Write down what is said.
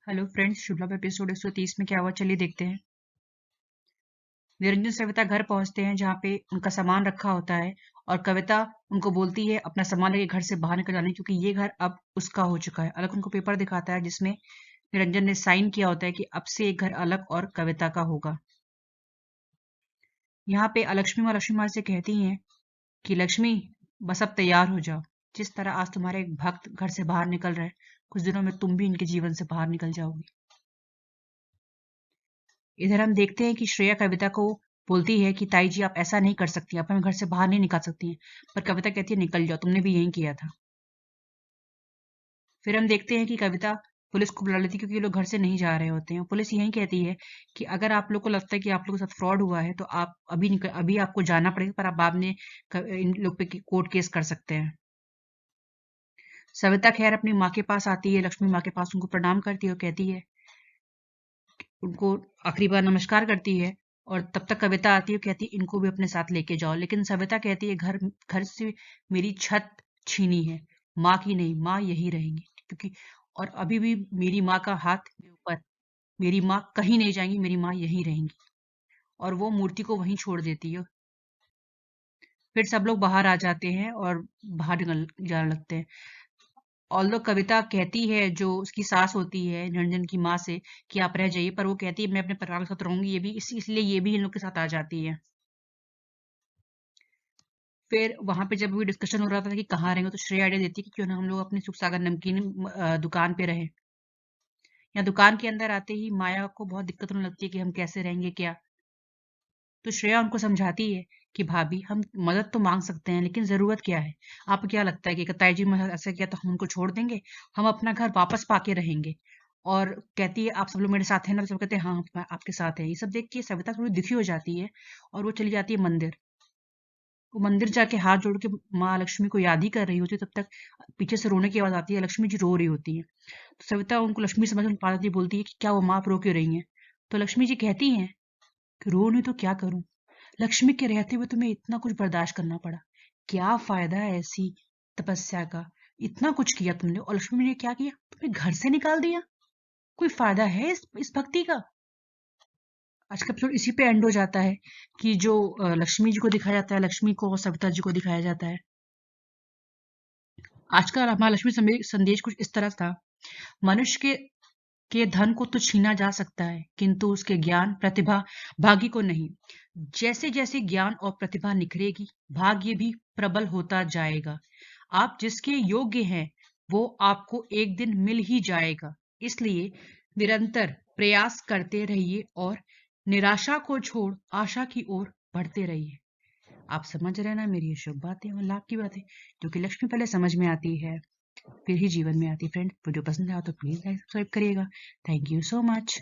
Hello friends, शुभ लाभ episode 130 में क्या हुआ चलिए देखते हैं। निरंजन सविता घर पहुंचते हैं जहाँ पे उनका सामान रखा होता है और कविता उनको बोलती है अपना सामान लेके घर से बाहर निकल जाने क्योंकि ये घर अब उसका हो चुका है। अलग उनको पेपर दिखाता है जिसमें निरंजन ने साइन किया होता है कि अब से ये घर अलग और कविता का होगा। यहाँ पे लक्ष्मी माँ से कहती हैं कि लक्ष्मी बस अब तैयार हो जाओ। जिस तरह आज तुम्हारे एक भक्त घर से बाहर निकल रहे हैं, कुछ दिनों में तुम भी इनके जीवन से बाहर निकल जाओगी। इधर हम देखते हैं कि श्रेया कविता को बोलती है कि ताई जी आप ऐसा नहीं कर सकती, आप हमें घर से बाहर नहीं निकाल सकती हैं। पर कविता कहती है निकल जाओ, तुमने भी यही किया था। फिर हम देखते हैं कि कविता पुलिस को बुला लेती है क्योंकि ये लोग घर से नहीं जा रहे होते हैं। पुलिस यही कहती है कि अगर आप लोग को लगता है कि आप लोगों के साथ फ्रॉड हुआ है तो आप अभी आपको जाना पड़ेगा, पर आप बाद में इन लोग पे कोर्ट केस कर सकते हैं। सविता खैर अपनी माँ के पास आती है, लक्ष्मी माँ के पास उनको प्रणाम करती है और कहती है, उनको आखिरी बार नमस्कार करती है। और तब तक कविता आती है, कहती है इनको भी अपने साथ लेके जाओ। लेकिन सविता कहती है घर घर से मेरी छत छीनी है, माँ की नहीं, माँ यही रहेंगी क्योंकि और अभी भी मेरी माँ का हाथ मेरे ऊपर, मेरी माँ कहीं नहीं जाएंगी, मेरी माँ यहीं रहेंगी। और वो मूर्ति को वहीं छोड़ देती है। फिर सब लोग बाहर आ जाते हैं और बाहर निकल जाने लगते हैं। ऑल्दो कविता कहती है जो उसकी सास होती है निरंजन की माँ से कि आप रह जाइए, पर वो कहती है मैं अपने परिवार के साथ रहूंगी, ये भी इसलिए ये भी इन लोग के साथ आ जाती है। फिर वहां पे जब भी डिस्कशन हो रहा था कि कहाँ रहेंगे तो श्रेया आइडिया देती है कि क्यों ना हम लोग अपनी सुख सागर नमकीन दुकान पे रहे। या दुकान के अंदर आते ही माया को बहुत दिक्कत होने लगती है कि हम कैसे रहेंगे क्या। तो श्रेया उनको समझाती है कि भाभी हम मदद तो मांग सकते हैं लेकिन जरूरत क्या है। आपको क्या लगता है कि ताई जी ने ऐसा किया तो हम उनको छोड़ देंगे, हम अपना घर वापस पाके रहेंगे। और कहती है आप सब लोग मेरे साथ हैं ना, तो सब कहते हैं हाँ हम आपके साथ है। ये सब देख के सविता थोड़ी दुखी हो जाती है और वो चली जाती है मंदिर। वो मंदिर जाके हाथ जोड़ के माँ लक्ष्मी को याद ही कर रही होती है, तब तक पीछे से रोने की आवाज आती है, लक्ष्मी जी रो रही होती है। तो सविता उनको लक्ष्मी समझ में पाती बोलती है कि क्या वो माँ आप रो क्यों रही हैं। तो लक्ष्मी जी कहती हैं कि रो नहीं तो क्या करूं, लक्ष्मी के रहते हुए तुम्हें इतना कुछ बर्दाश्त करना पड़ा, क्या फायदा है ऐसी तपस्या का। इतना कुछ किया तुमने और लक्ष्मी ने क्या किया, तुम्हें घर से निकाल दिया। कोई फायदा है इस भक्ति का। आज का एपिसोड इसी पे एंड हो जाता है कि जो लक्ष्मी जी को दिखाया जाता है, लक्ष्मी को और सविता जी को दिखाया जाता है। आज का महालक्ष्मी संदेश कुछ इस तरह था, मनुष्य के धन को तो छीना जा सकता है किंतु उसके ज्ञान प्रतिभा भाग्य को नहीं। जैसे जैसे ज्ञान और प्रतिभा निखरेगी भाग्य भी प्रबल होता जाएगा। आप जिसके योग्य हैं वो आपको एक दिन मिल ही जाएगा। इसलिए निरंतर प्रयास करते रहिए और निराशा को छोड़ आशा की ओर बढ़ते रहिए। आप समझ रहे हैं ना मेरी ये शुभ बातें और लाभ की बातें जो कि लक्ष्मी पहले समझ में आती है फिर ही जीवन में आती है। फ्रेंड वीडियो पसंद आया तो प्लीज लाइक सब्सक्राइब करिएगा। Thank you so much.